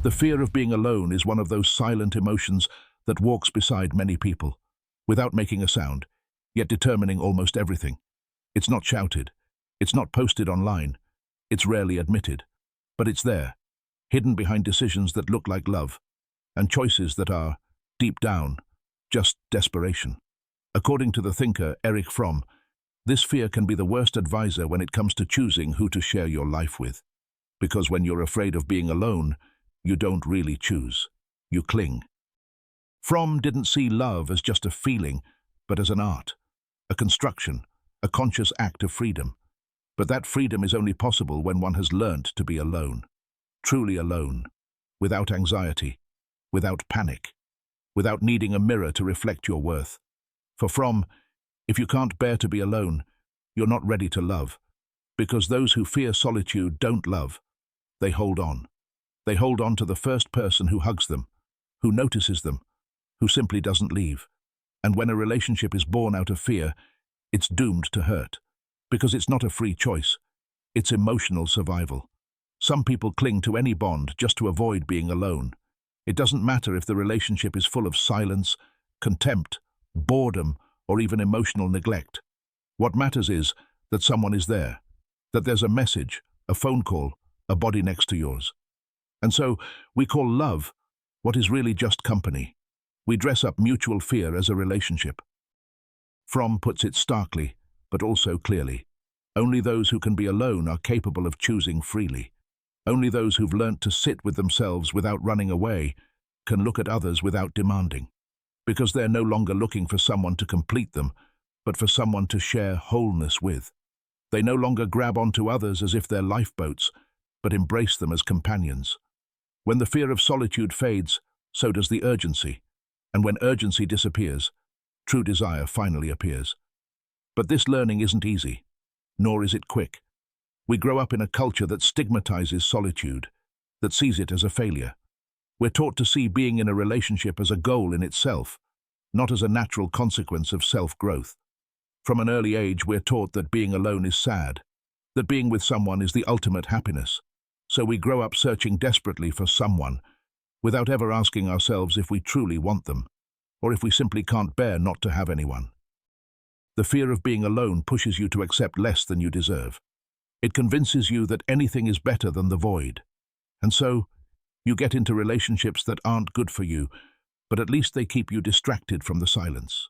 The fear of being alone is one of those silent emotions that walks beside many people, without making a sound, yet determining almost everything. It's not shouted. It's not posted online. It's rarely admitted. But it's there, hidden behind decisions that look like love, and choices that are, deep down, just desperation. According to the thinker Erich Fromm, this fear can be the worst advisor when it comes to choosing who to share your life with. Because when you're afraid of being alone, you don't really choose. You cling. Fromm didn't see love as just a feeling, but as an art, a construction, a conscious act of freedom. But that freedom is only possible when one has learned to be alone, truly alone, without anxiety, without panic, without needing a mirror to reflect your worth. For Fromm, if you can't bear to be alone, you're not ready to love, because those who fear solitude don't love. They hold on. They hold on to the first person who hugs them, who notices them, who simply doesn't leave. And when a relationship is born out of fear, it's doomed to hurt, because it's not a free choice. It's emotional survival. Some people cling to any bond just to avoid being alone. It doesn't matter if the relationship is full of silence, contempt, boredom, or even emotional neglect. What matters is that someone is there, that there's a message, a phone call, a body next to yours. And so we call love what is really just company. We dress up mutual fear as a relationship. Fromm puts it starkly, but also clearly. Only those who can be alone are capable of choosing freely. Only those who've learnt to sit with themselves without running away can look at others without demanding, because they're no longer looking for someone to complete them, but for someone to share wholeness with. They no longer grab onto others as if they're lifeboats, but embrace them as companions. When the fear of solitude fades, so does the urgency, and when urgency disappears, true desire finally appears. But this learning isn't easy, nor is it quick. We grow up in a culture that stigmatizes solitude, that sees it as a failure. We're taught to see being in a relationship as a goal in itself, not as a natural consequence of self-growth. From an early age, we're taught that being alone is sad, that being with someone is the ultimate happiness. So we grow up searching desperately for someone, without ever asking ourselves if we truly want them, or if we simply can't bear not to have anyone. The fear of being alone pushes you to accept less than you deserve. It convinces you that anything is better than the void. And so, you get into relationships that aren't good for you, but at least they keep you distracted from the silence.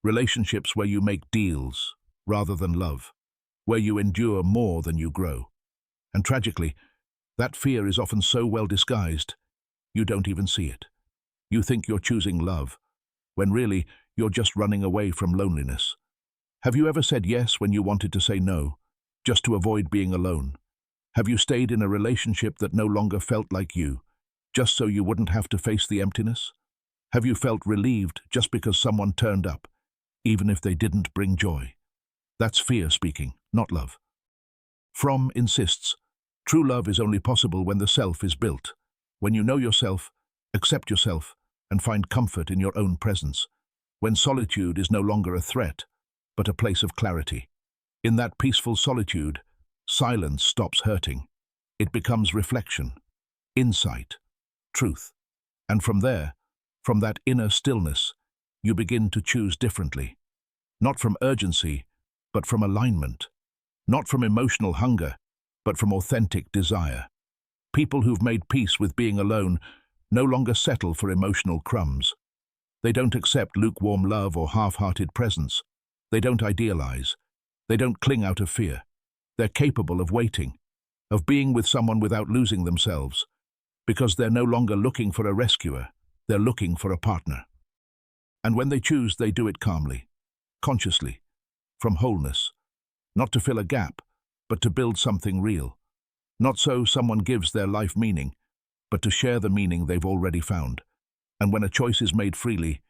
Relationships where you make deals rather than love, where you endure more than you grow. And tragically, that fear is often so well disguised, you don't even see it. You think you're choosing love, when really you're just running away from loneliness. Have you ever said yes when you wanted to say no, just to avoid being alone? Have you stayed in a relationship that no longer felt like you, just so you wouldn't have to face the emptiness? Have you felt relieved just because someone turned up, even if they didn't bring joy? That's fear speaking, not love. Fromm insists, true love is only possible when the self is built, when you know yourself, accept yourself, and find comfort in your own presence, when solitude is no longer a threat, but a place of clarity. In that peaceful solitude, silence stops hurting. It becomes reflection, insight, truth. And from there, from that inner stillness, you begin to choose differently. Not from urgency, but from alignment. Not from emotional hunger, but from authentic desire. People who've made peace with being alone no longer settle for emotional crumbs. They don't accept lukewarm love or half-hearted presence. They don't idealize. They don't cling out of fear. They're capable of waiting, of being with someone without losing themselves, because they're no longer looking for a rescuer, they're looking for a partner. And when they choose, they do it calmly, consciously, from wholeness, not to fill a gap, but to build something real. Not so someone gives their life meaning, but to share the meaning they've already found. And when a choice is made freely,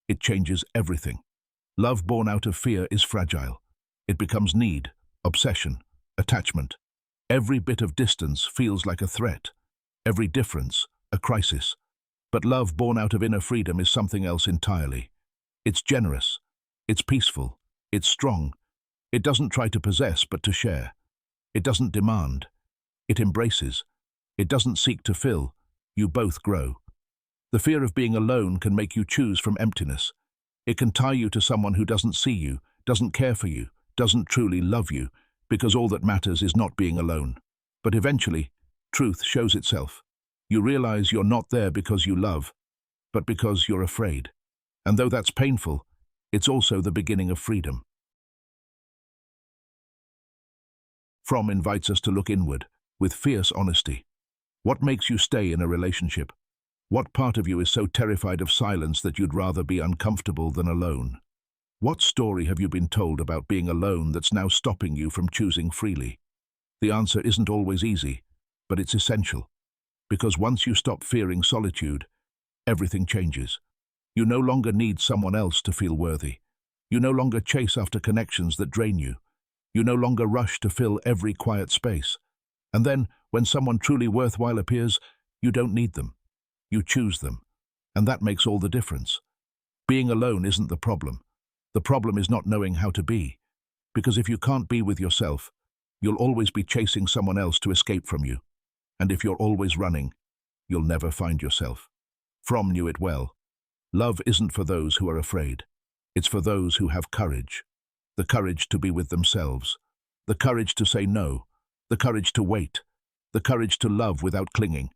it changes everything. Love born out of fear is fragile. It becomes need, obsession, attachment. Every bit of distance feels like a threat. Every difference, a crisis. But love born out of inner freedom is something else entirely. It's generous. It's peaceful. It's strong. It doesn't try to possess, but to share. It doesn't demand. It embraces. It doesn't seek to fill. you both grow. The fear of being alone can make you choose from emptiness. It can tie you to someone who doesn't see you, doesn't care for you, doesn't truly love you, because all that matters is not being alone. But eventually, truth shows itself. You realize you're not there because you love, but because you're afraid. And though that's painful, it's also the beginning of freedom. Fromm invites us to look inward, with fierce honesty. What makes you stay in a relationship? What part of you is so terrified of silence that you'd rather be uncomfortable than alone? What story have you been told about being alone that's now stopping you from choosing freely? The answer isn't always easy, but it's essential. Because once you stop fearing solitude, everything changes. You no longer need someone else to feel worthy. You no longer chase after connections that drain you. You no longer rush to fill every quiet space. And then, when someone truly worthwhile appears, you don't need them. You choose them. And that makes all the difference. Being alone isn't the problem. The problem is not knowing how to be. Because if you can't be with yourself, you'll always be chasing someone else to escape from you. And if you're always running, you'll never find yourself. Fromm knew it well. Love isn't for those who are afraid. It's for those who have courage. The courage to be with themselves. The courage to say no. The courage to wait. The courage to love without clinging.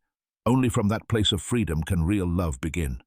Only from that place of freedom can real love begin.